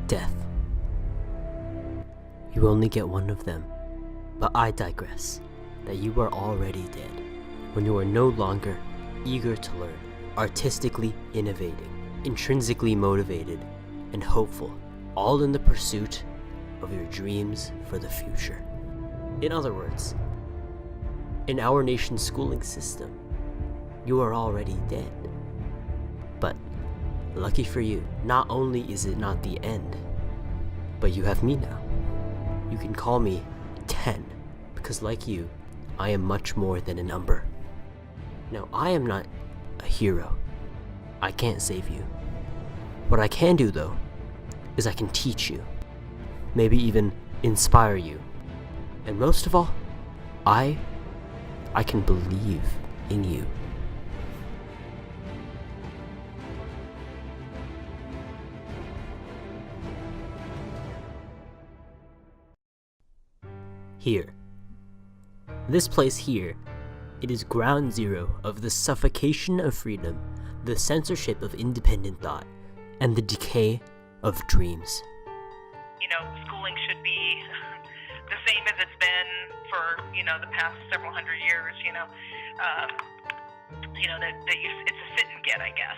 Death. You only get one of them. But I digress, that you are already dead, when you are no longer eager to learn, artistically innovating, intrinsically motivated, and hopeful, all in the pursuit of your dreams for the future. In other words, in our nation's schooling system, you are already dead. But, lucky for you, not only is it not the end, but you have me now. You can call me 10, because like you, I am much more than a number. Now, I am not a hero. I can't save you. What I can do, though, is I can teach you, maybe even inspire you. And most of all, I can believe in you. Here. This place here, it is ground zero of the suffocation of freedom, the censorship of independent thought, and the decay of dreams. Schooling should be the same as it's been for, the past several hundred years, it's a sit and get, I guess.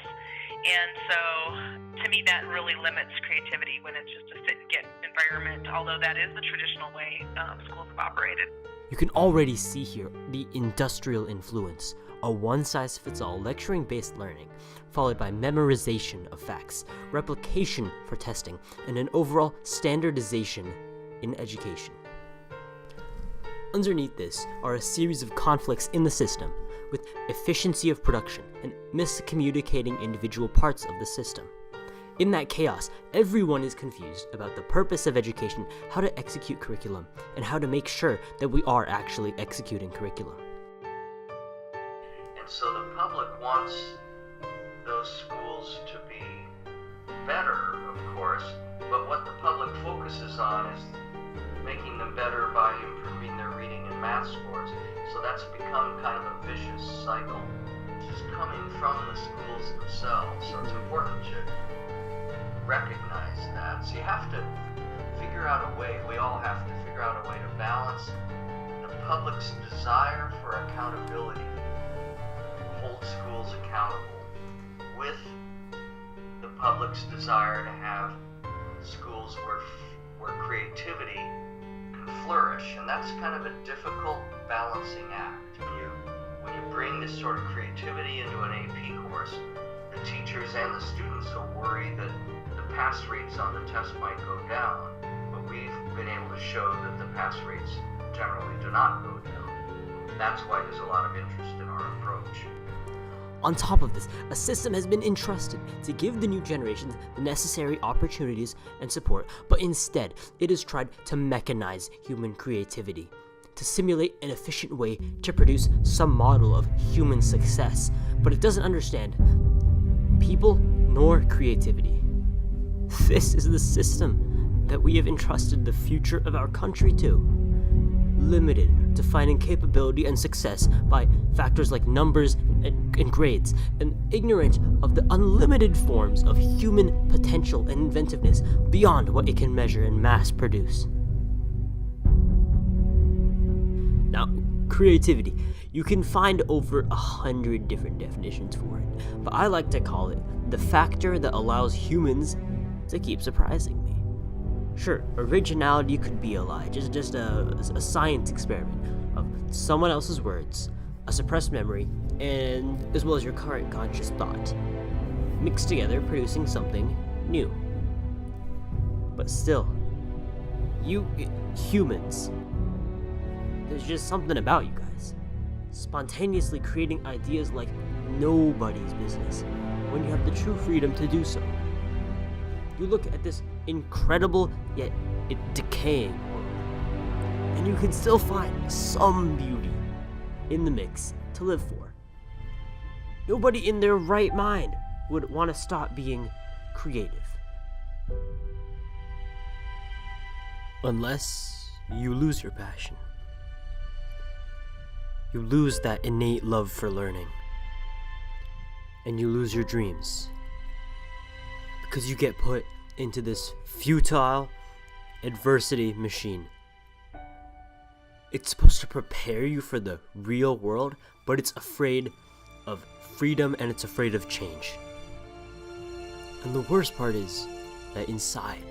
And so, to me, that really limits creativity when it's just a sit and get environment, although that is the traditional way schools have operated. You can already see here the industrial influence, a one-size-fits-all lecturing-based learning, followed by memorization of facts, replication for testing, and an overall standardization in education. Underneath this are a series of conflicts in the system, with efficiency of production and miscommunicating individual parts of the system. In that chaos, everyone is confused about the purpose of education, how to execute curriculum, and how to make sure that we are actually executing curriculum. And so the public wants those schools to be better, of course, but what the public focuses on is making them better by improving their reading and math scores. So that's become kind of a vicious cycle, which is coming from the schools themselves. So it's important to recognize that. So you have to figure out a way, we all have to figure out a way to balance the public's desire for accountability, hold schools accountable, with the public's desire to have schools where creativity can flourish. And that's kind of a difficult balancing act. When you bring this sort of creativity into an AP course, the teachers and the students will worry that the pass rates on the test might go down, but we've been able to show that the pass rates generally do not go down. That's why there's a lot of interest in our approach. On top of this, a system has been entrusted to give the new generations the necessary opportunities and support, but instead, it has tried to mechanize human creativity, to simulate an efficient way to produce some model of human success, but it doesn't understand people nor creativity. This is the system that we have entrusted the future of our country to, limited to finding capability and success by factors like numbers and grades, and ignorant of the unlimited forms of human potential and inventiveness beyond what it can measure and mass produce. Now, creativity, you can find over 100 different definitions for it, but I like to call it the factor that allows humans to keep surprising me. Sure, originality could be a lie, just a science experiment of someone else's words, a suppressed memory, and as well as your current conscious thought, mixed together producing something new. But still, you humans, there's just something about you guys, spontaneously creating ideas like nobody's business when you have the true freedom to do so. You look at this incredible yet decaying world, and you can still find some beauty in the mix to live for. Nobody in their right mind would want to stop being creative. Unless you lose your passion. You lose that innate love for learning. And you lose your dreams. Because you get put into this futile adversity machine. It's supposed to prepare you for the real world, but it's afraid of freedom and it's afraid of change. And the worst part is that inside,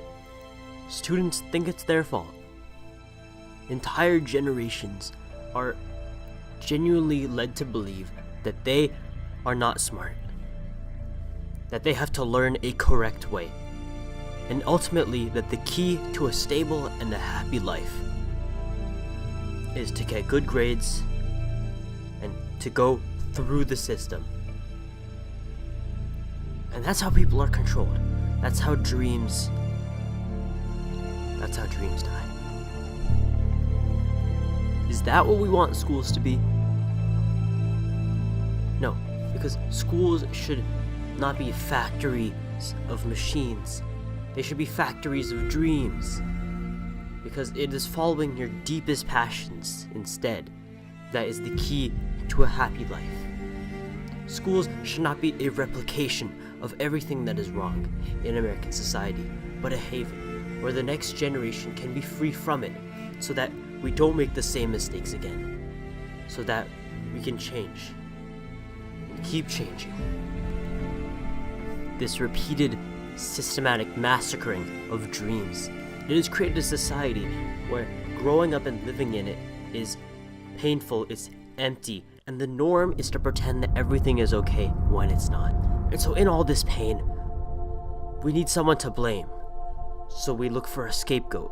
students think it's their fault. Entire generations are genuinely led to believe that they are not smart, that they have to learn a correct way, and ultimately that the key to a stable and a happy life is to get good grades and to go through the system. And that's how people are controlled. That's how dreams die. Is that what we want schools to be? No, because schools should not be factories of machines. They should be factories of dreams. Because it is following your deepest passions instead that is the key to a happy life. Schools should not be a replication of everything that is wrong in American society, but a haven where the next generation can be free from it so that we don't make the same mistakes again, so that we can change and keep changing. This repeated systematic massacring of dreams, it has created a society where growing up and living in it is painful, it's empty, and the norm is to pretend that everything is okay when it's not. And so in all this pain, we need someone to blame. So we look for a scapegoat.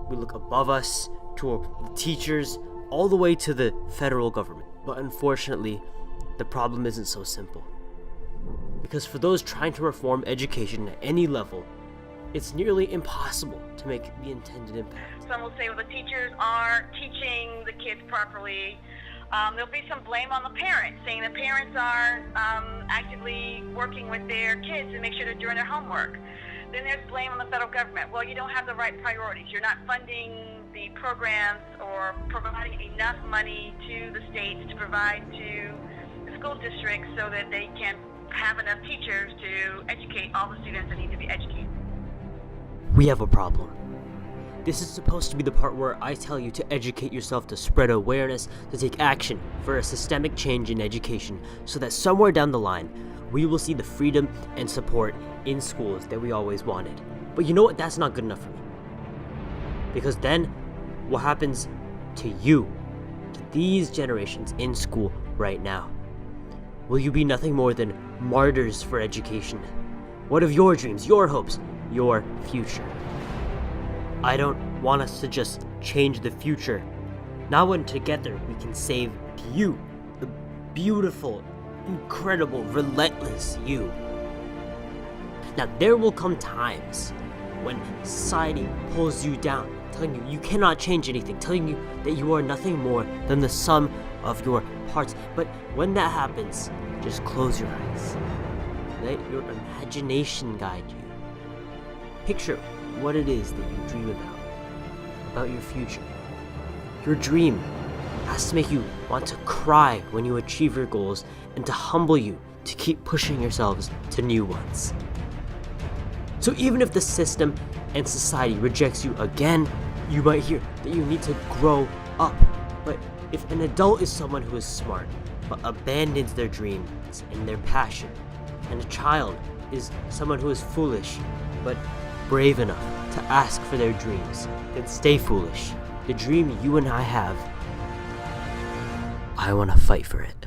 We look above us, to the teachers, all the way to the federal government. But unfortunately, the problem isn't so simple. Because for those trying to reform education at any level, it's nearly impossible to make the intended impact. Some will say, well, the teachers aren't teaching the kids properly. There'll be some blame on the parents, saying the parents aren't actively working with their kids to make sure they're doing their homework. Then there's blame on the federal government. Well, you don't have the right priorities. You're not funding the programs or providing enough money to the states to provide to the school districts so that they can have enough teachers to educate all the students that need to be educated. We have a problem. This is supposed to be the part where I tell you to educate yourself, to spread awareness, to take action for a systemic change in education so that somewhere down the line, we will see the freedom and support in schools that we always wanted. But you know what? That's not good enough for me. Because then, what happens to you, to these generations in school right now? Will you be nothing more than martyrs for education? What of your dreams, your hopes, your future? I don't want us to just change the future. Not when together we can save you, the beautiful, incredible, relentless you. Now there will come times when society pulls you down, telling you you cannot change anything, telling you that you are nothing more than the sum of your parts. But when that happens, just close your eyes. Let your imagination guide you. Picture what it is that you dream about your future. Your dream has to make you want to cry when you achieve your goals and to humble you to keep pushing yourselves to new ones. So even if the system and society rejects you again, you might hear that you need to grow up. But if an adult is someone who is smart but abandons their dreams and their passion, and a child is someone who is foolish but brave enough to ask for their dreams, then stay foolish. The dream you and I have, I want to fight for it.